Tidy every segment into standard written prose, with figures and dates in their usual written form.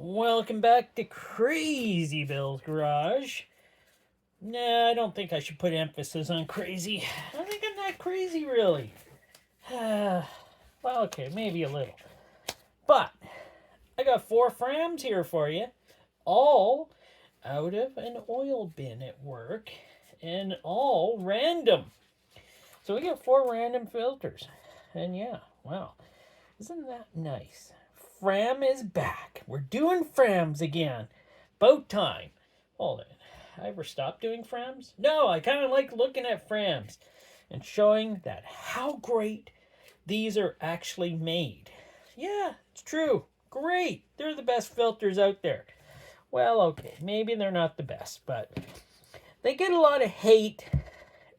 Welcome back to Crazy Bill's Garage. Nah, I don't think I should put emphasis on crazy. I think I'm not crazy, really. Well, okay, maybe a little. But I got 4 Frams here for you, all out of an oil bin at work, and all random. So we got 4 random filters. And yeah, wow, isn't that nice? Fram is back. We're doing Frams again. About time. Hold it. I ever stopped doing Frams? No, I kind of like looking at Frams and showing that how great these are actually made. Yeah, it's true. Great. They're the best filters out there. Well, okay, maybe they're not the best, but they get a lot of hate,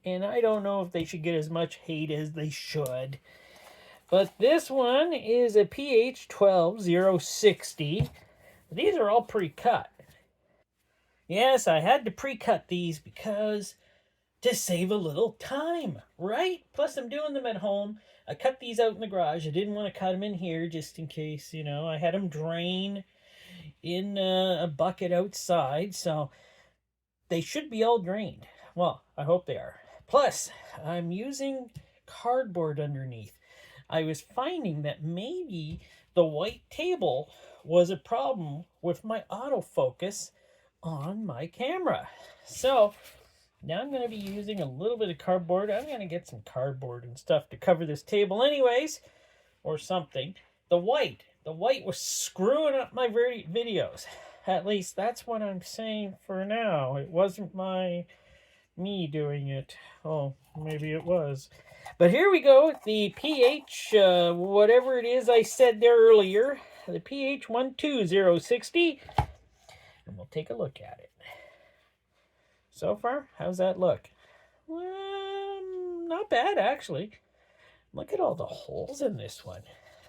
and I don't know if they should get as much hate as they should. But this one is a pH 12060. These are all pre-cut. Yes, I had to pre-cut these because to save a little time, right? Plus, I'm doing them at home. I cut these out in the garage. I didn't want to cut them in here just in case, I had them drain in a bucket outside. So they should be all drained. Well, I hope they are. Plus, I'm using cardboard underneath. I was finding that maybe the white table was a problem with my autofocus on my camera. So now I'm going to be using a little bit of cardboard. I'm going to get some cardboard and stuff to cover this table anyways, or something. The white was screwing up my videos. At least that's what I'm saying for now. It wasn't me doing it. Oh, maybe it was. But here we go, the pH, whatever it is I said there earlier, the pH 12060, and we'll take a look at it. So far, how's that look? Not bad, actually. Look at all the holes in this one.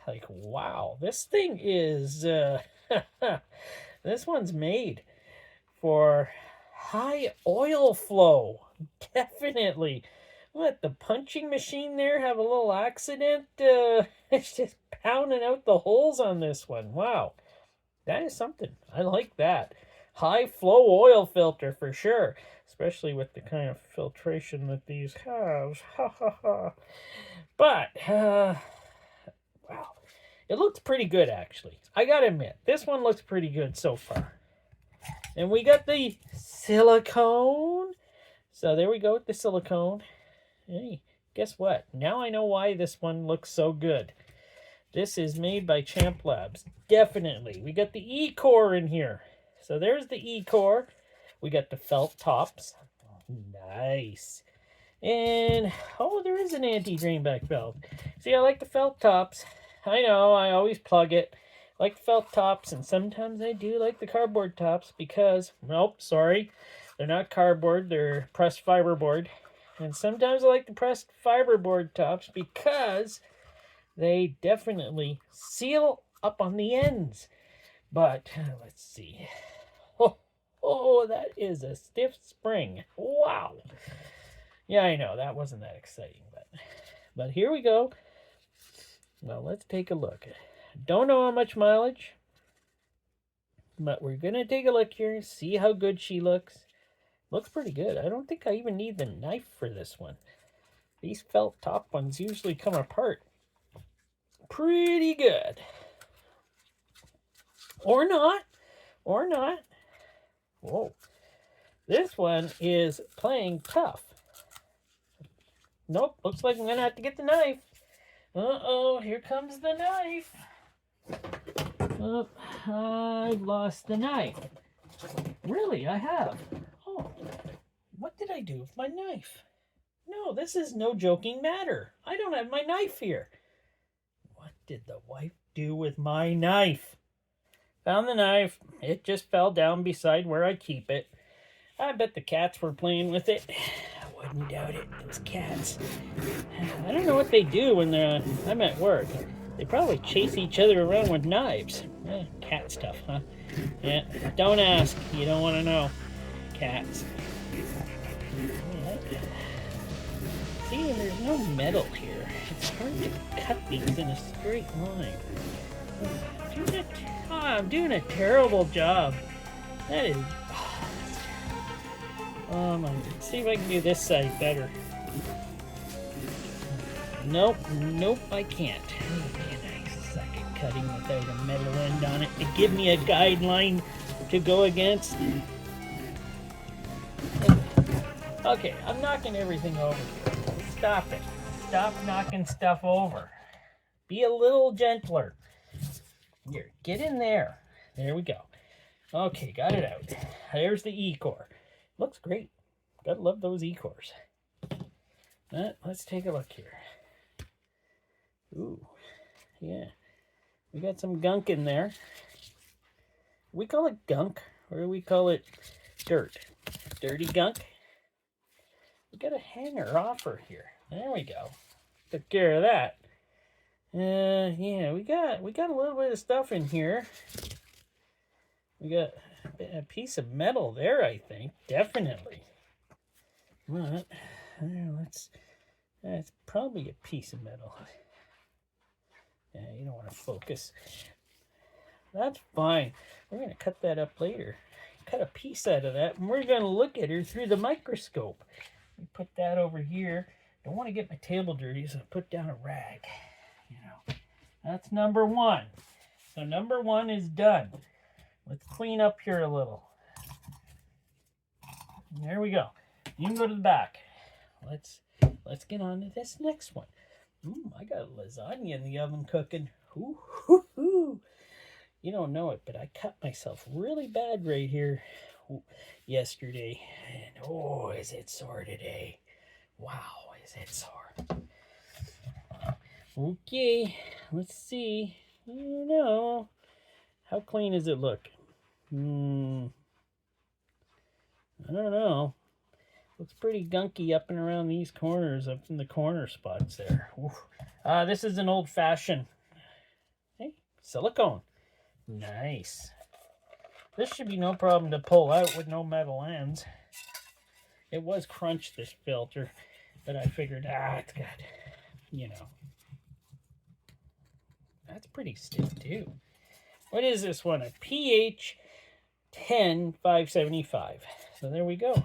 Like, wow, this thing is, this one's made for high oil flow, definitely. What, the punching machine there have a little accident? It's just pounding out the holes on this one. Wow, that is something. I like that. High flow oil filter for sure, especially with the kind of filtration that these have. Ha ha ha. But, wow, it looks pretty good actually. I gotta admit, this one looks pretty good so far. And we got the silicone. So there we go with the silicone. Hey, guess what? Now I know why this one looks so good. This is made by Champ Labs. Definitely. We got the E-core in here. So there's the E-core. We got the felt tops. Nice. And, oh, there is an anti-drainback valve. See, I like the felt tops. I know, I always plug it. I like the felt tops, and sometimes I do like the cardboard tops because, nope, sorry. They're not cardboard. They're pressed fiberboard. And sometimes I like the pressed fiberboard tops because they definitely seal up on the ends. But let's see. Oh, that is a stiff spring. Wow. Yeah, I know that wasn't that exciting, but here we go. Well, let's take a look. Don't know how much mileage, but we're gonna take a look here, see how good she looks. Looks pretty good. I don't think I even need the knife for this one. These felt top ones usually come apart pretty good. Or not. Or not. Whoa. This one is playing tough. Nope. Looks like I'm going to have to get the knife. Uh-oh. Here comes the knife. Oh, I've lost the knife. Really, I have. Oh, what did I do with my knife? No, this is no joking matter. I don't have my knife here. What did the wife do with my knife? Found the knife. It just fell down beside where I keep it. I bet the cats were playing with it. I wouldn't doubt it. Those cats. I don't know what they do when I'm at work. They probably chase each other around with knives. Cat stuff, huh? Yeah, don't ask. You don't want to know. Cats. See, there's no metal here. It's hard to cut these in a straight line. I'm doing a terrible job. That is... Oh my... Let's see if I can do this side better. Nope, nope, I can't. Man, I suck at cutting without a metal end on it to give me a guideline to go against. Okay, I'm knocking everything over here. Stop it. Stop knocking stuff over. Be a little gentler. Here, get in there. There we go. Okay, got it out. There's the E-core. Looks great. Gotta love those E-cores. Let's take a look here. Ooh, yeah. We got some gunk in there. We call it gunk, or do we call it dirt? Dirty gunk. We got a hanger offer here. There we go. Took care of that. Yeah, we got a little bit of stuff in here. We got a piece of metal there, I think. Definitely. But that's probably a piece of metal. Yeah, you don't want to focus. That's fine. We're going to cut that up later. Cut a piece out of that, and we're going to look at her through the microscope. We put that over here. Don't want to get my table dirty, so I put down a rag. You know, that's number one. So number one is done. Let's clean up here a little. There we go. You can go to the back. Let's get on to this next one. I got lasagna in the oven cooking. Ooh, hoo, hoo. You don't know it, but I cut myself really bad right here yesterday. And oh, is it sore today. Wow, is it sore. Okay, let's see. I don't know. How clean does it look? I don't know. Looks pretty gunky up and around these corners, up in the corner spots there. This is an old-fashioned, hey, silicone. Nice. This should be no problem to pull out with no metal ends. It was crunched, this filter, but I figured, it's good. You know. That's pretty stiff, too. What is this one? A pH 10,575. So there we go.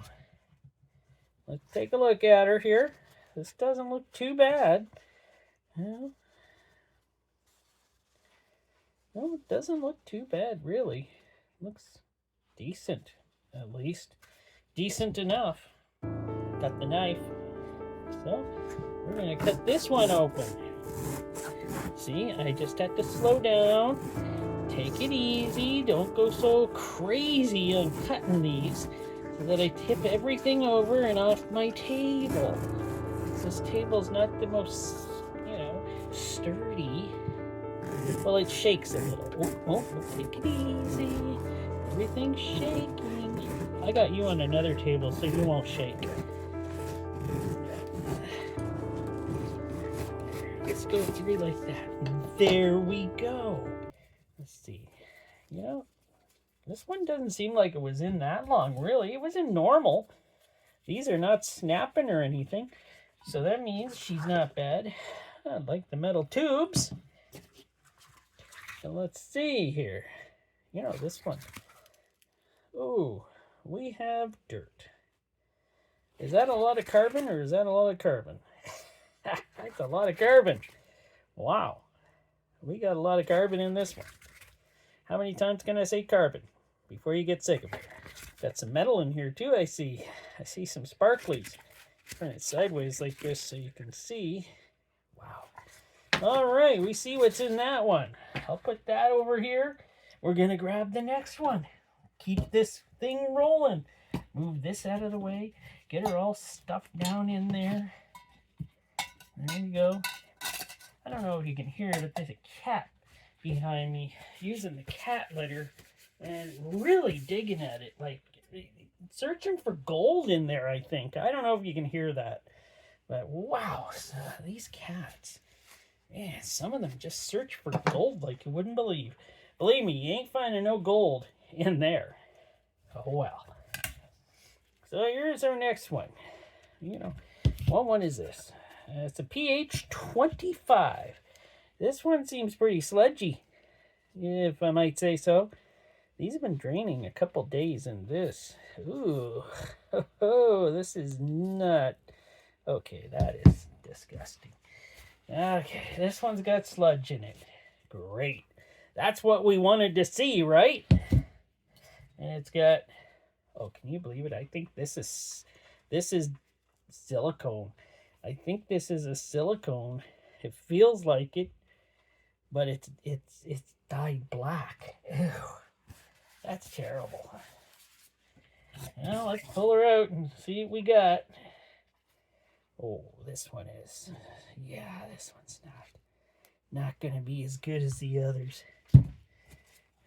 Let's take a look at her here. This doesn't look too bad. No, it doesn't look too bad, really. Looks decent, at least. Decent enough. Got the knife. So, we're going to cut this one open. See, I just had to slow down. Take it easy. Don't go so crazy on cutting these so that I tip everything over and off my table. This table's not the most, sturdy. Well, it shakes a little. Oh, take it easy. Everything's shaking. I got you on another table so you won't shake. Let's go through like that. There we go. Let's see. This one doesn't seem like it was in that long, really. It was in normal. These are not snapping or anything. So that means she's not bad. I like the metal tubes. So let's see here. This one. Oh, we have dirt. Is that a lot of carbon or is that a lot of carbon? That's a lot of carbon. Wow. We got a lot of carbon in this one. How many times can I say carbon before you get sick of it? Got some metal in here too, I see. I see some sparklies. Turn it sideways like this so you can see. Wow. All right, we see what's in that one. I'll put that over here. We're going to grab the next one. Keep this thing rolling. Move this out of the way. Get her all stuffed down in there. There you go. I don't know if you can hear it, but there's a cat behind me using the cat litter and really digging at it, like searching for gold in there, I think. I don't know if you can hear that, but wow, these cats, man, some of them just search for gold like you wouldn't believe. Believe me, you ain't finding no gold in there. Oh well. So here's our next one. What one is this? It's a pH 25. This one seems pretty sludgy. if I might say so. These have been draining a couple days in this. Ooh, oh, this is not... Okay, that is disgusting. Okay, this one's got sludge in it. Great. That's what we wanted to see, right? And it's got... Oh, can you believe it? I think this is silicone. I think this is a silicone. It feels like it, but it's dyed black. Ew. That's terrible. Well, let's pull her out and see what we got. Oh, this one is... Yeah, this one's not going to be as good as the others.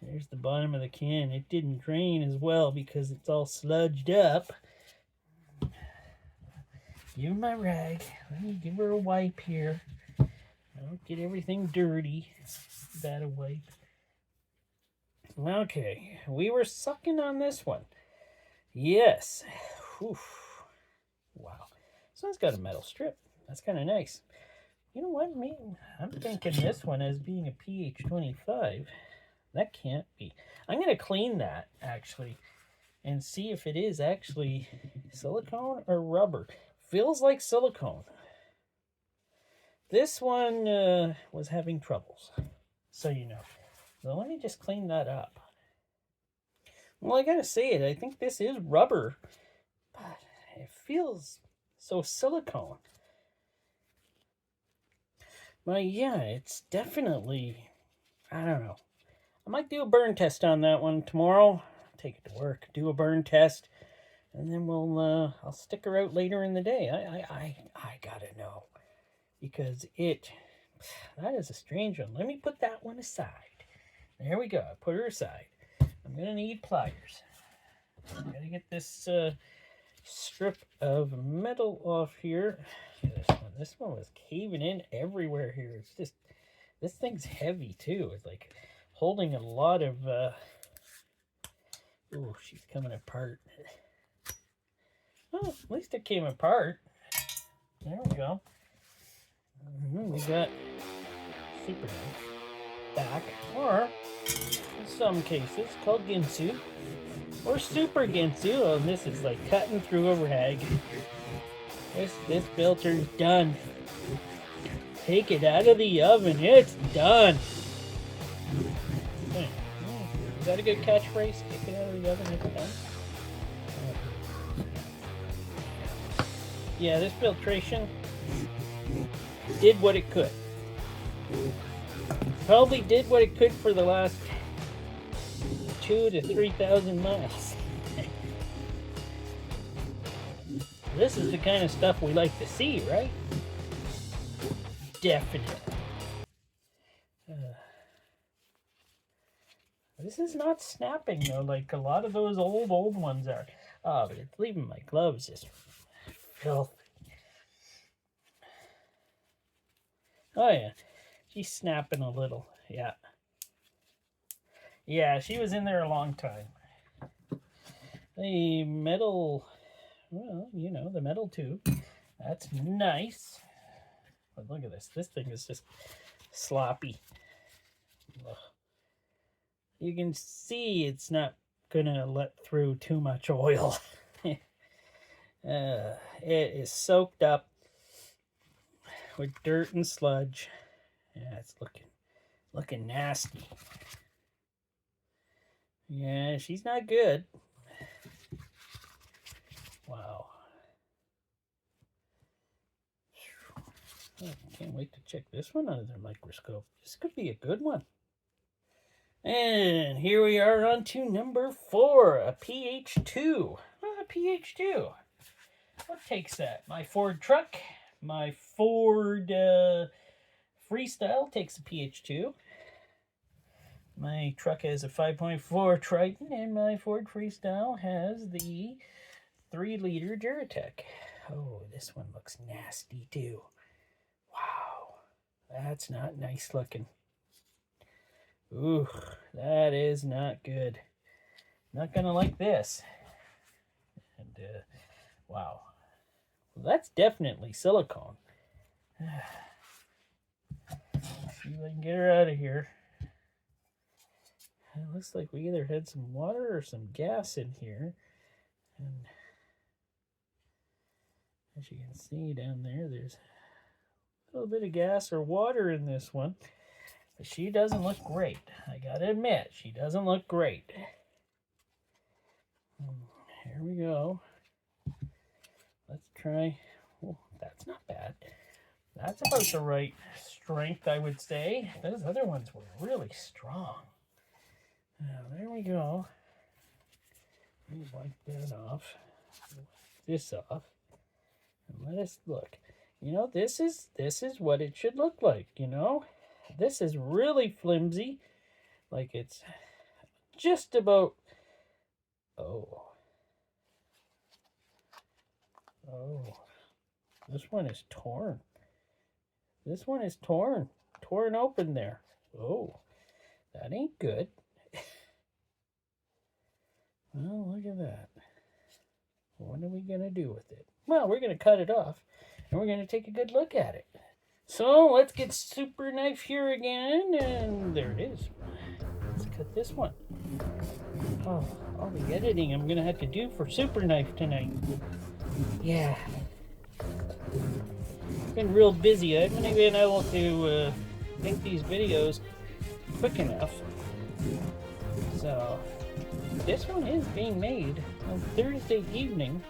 There's the bottom of the can. It didn't drain as well because it's all sludged up. Give her my rag. Let me give her a wipe here. Don't get everything dirty. That a wipe. Okay, we were sucking on this one. Yes. Whew. Wow. This one's got a metal strip. That's kind of nice. You know what? I'm thinking this one as being a pH 25. That can't be. I'm going to clean that, actually, and see if it is actually silicone or rubber. Feels like silicone. This one was having troubles, so you know. So let me just clean that up. Well, I gotta say it. I think this is rubber, but it feels so silicone. But yeah, it's definitely, I don't know. I might do a burn test on that one tomorrow. Take it to work, do a burn test, and then I'll stick her out later in the day. I gotta know, because that is a strange one. Let me put that one aside. There we go. I put her aside. I'm gonna need pliers. I gotta get this strip of metal off here. This one was caving in everywhere here. It's just, this thing's heavy too. It's like holding a lot of oh, she's coming apart. Well, at least it came apart. There we go. We got super nice back, or in some cases called Ginsu, or super Ginsu. Oh, this is like cutting through a rag. This filter's done. Take it out of the oven. It's done. Okay. Is that a good catchphrase? Take it out of the oven. It's done. Yeah, this filtration did what it could. Probably did what it could for the last 2,000 to 3,000 miles. This is the kind of stuff we like to see, right? Definitely. This is not snapping though, like a lot of those old ones are. Oh, but it's leaving my gloves just filthy. Oh yeah, she's snapping a little. Yeah. Yeah, she was in there a long time. The metal, well, you know, the metal tube. That's nice. But look at this. This thing is just sloppy. Ugh. You can see it's not gonna let through too much oil. It is soaked up with dirt and sludge. Yeah, it's looking nasty. Yeah, she's not good. Wow. I can't wait to check this one under the microscope. This could be a good one. And here we are on to number 4, a pH 2. A pH 2. What takes that? My Ford truck, my Ford Freestyle takes a pH 2. My truck has a 5.4 Triton, and my Ford Freestyle has the 3-liter Duratec. Oh, this one looks nasty too. Wow, that's not nice looking. Ooh, that is not good. Not gonna like this. And wow, well, that's definitely silicone. See if I can get her out of here. It looks like we either had some water or some gas in here. And as you can see down there, there's a little bit of gas or water in this one. But she doesn't look great. I gotta admit, she doesn't look great. Here we go. Let's try. Oh, that's not bad. That's about the right strength, I would say. Those other ones were really strong. Now, there we go. Let me wipe that off. Wipe this off. And let us look. You know, this is what it should look like, you know? This is really flimsy. Like it's just about... Oh. This one is torn. This one is torn. Torn open there. Oh, that ain't good. Well, look at that. What are we going to do with it? Well, we're going to cut it off, and we're going to take a good look at it. So, let's get super knife here again, and there it is. Let's cut this one. Oh, all the editing I'm going to have to do for super knife tonight. Yeah. Been real busy. I haven't been able to make these videos quick enough. So, this one is being made on Thursday evening,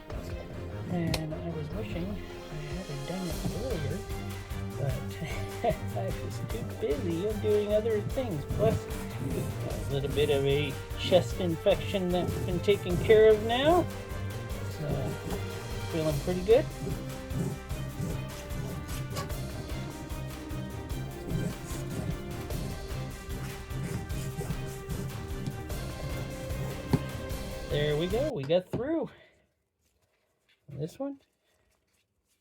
and I was wishing I had done it earlier, but I was too busy doing other things. Plus, a little bit of a chest infection that's been taken care of now. So, feeling pretty good. There we go. We got through. This one,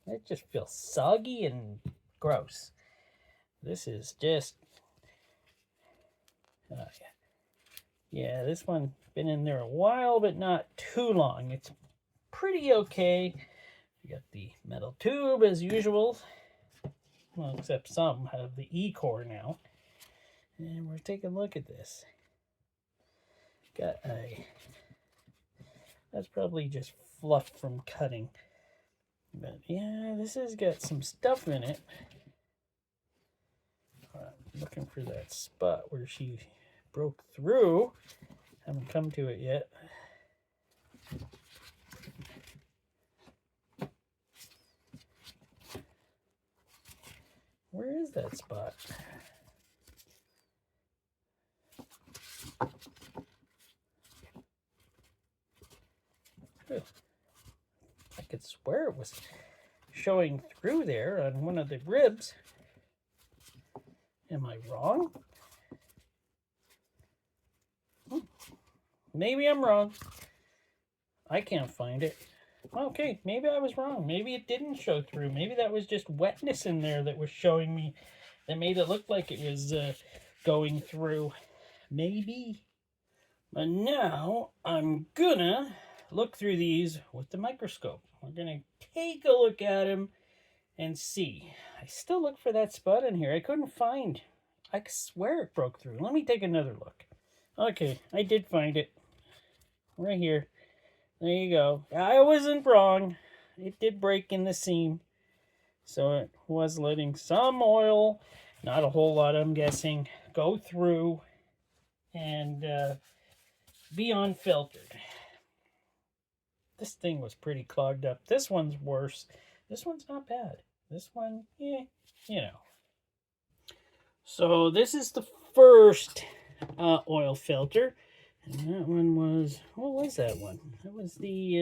it just feels soggy and gross. This is just, yeah, this one's been in there a while, but not too long. It's pretty okay. You got the metal tube as usual. Well, except some have the E-core now. And we're taking a look at this. Got a... That's probably just fluff from cutting. But yeah, this has got some stuff in it. I'm looking for that spot where she broke through. Haven't come to it yet. Where is that spot? I could swear it was showing through there on one of the ribs. Am I wrong? Maybe I'm wrong. I can't find it. Okay, maybe I was wrong. Maybe it didn't show through. Maybe that was just wetness in there that was showing me, that made it look like it was going through. Maybe. But now I'm gonna look through these with the microscope. We're gonna take a look at them and see. I still look for that spot in here. I couldn't find. I swear it broke through. Let me take another look. Okay, I did find it. Right here. There you go. I wasn't wrong. It did break in the seam. So it was letting some oil, not a whole lot I'm guessing, go through and be unfiltered. This thing was pretty clogged up. This one's worse. This one's not bad. This one, yeah, you know. So this is the first oil filter. And that one was, what was that one? That was the,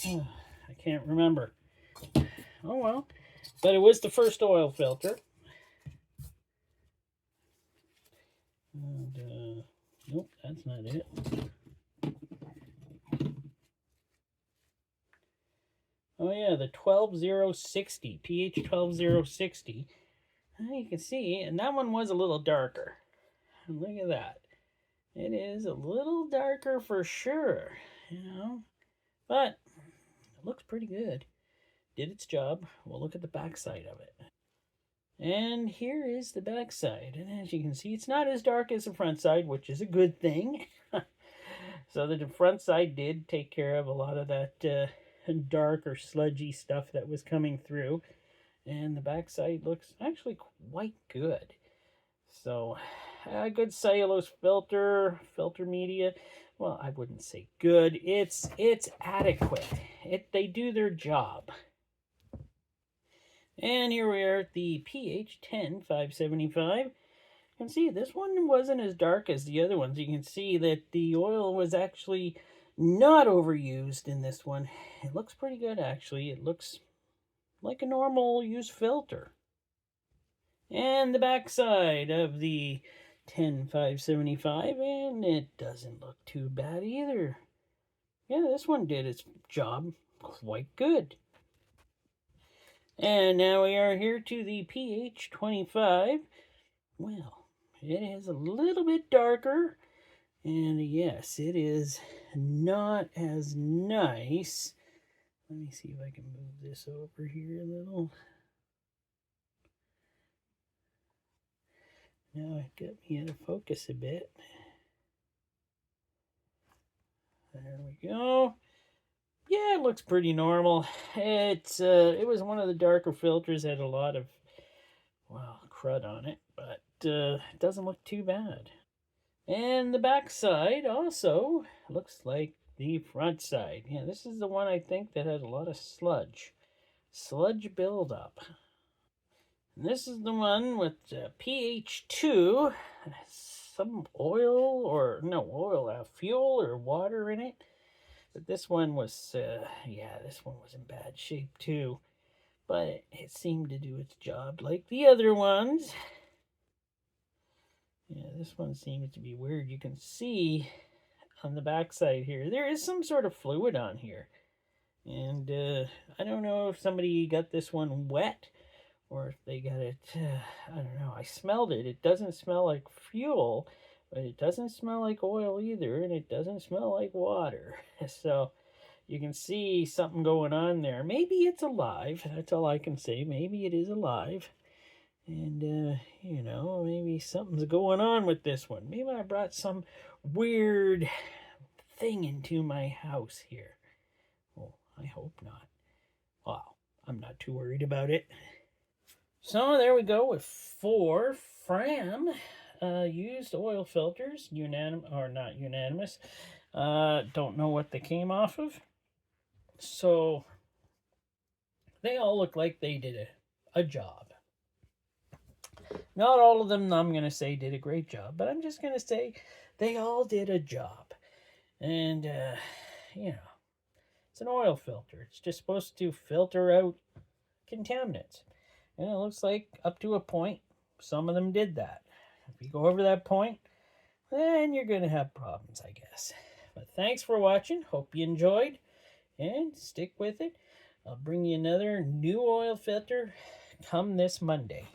I can't remember. Oh well. But it was the first oil filter. And, nope, that's not it. Oh yeah, the 12060, pH 12060. You can see, and that one was a little darker. And look at that. It is a little darker for sure, you know. But it looks pretty good. Did its job. We'll look at the back side of it. And here is the back side. And as you can see, it's not as dark as the front side, which is a good thing. So the front side did take care of a lot of that dark or sludgy stuff that was coming through. And the back side looks actually quite good. So a good cellulose filter media. Well, I wouldn't say good. It's adequate. They do their job. And here we are at the PH10 575. You can see this one wasn't as dark as the other ones. You can see that the oil was actually not overused in this one. It looks pretty good, actually. It looks like a normal use filter. And the back side of the 10575, and it doesn't look too bad either. Yeah, this one did its job quite good. And now we are here to the PH25. Well, it is a little bit darker. And yes, it is not as nice. Let me see if I can move this over here a little. Now it got me out of focus a bit. There we go. Yeah, it looks pretty normal. It was one of the darker filters, had a lot of, well, crud on it, but it doesn't look too bad. And the back side also looks like the front side. Yeah, this is the one I think that has a lot of sludge buildup. And this is the one with pH 2, some oil or no oil, fuel or water in it. But this one was, this one was in bad shape too. But it seemed to do its job like the other ones. Yeah, this one seems to be weird. You can see on the back side here, there is some sort of fluid on here. And I don't know if somebody got this one wet or if they got it, I don't know. I smelled it. It doesn't smell like fuel, but it doesn't smell like oil either, and it doesn't smell like water. So you can see something going on there. Maybe it's alive. That's all I can say. Maybe it is alive. And, maybe something's going on with this one. Maybe I brought some weird thing into my house here. Well, I hope not. Well, I'm not too worried about it. So there we go with 4 Fram used oil filters, not unanimous. Don't know what they came off of. So they all look like they did a job. Not all of them, I'm going to say, did a great job, but I'm just going to say they all did a job. And, it's an oil filter. It's just supposed to filter out contaminants. And it looks like up to a point, some of them did that. If you go over that point, then you're going to have problems, I guess. But thanks for watching. Hope you enjoyed. And stick with it. I'll bring you another new oil filter come this Monday.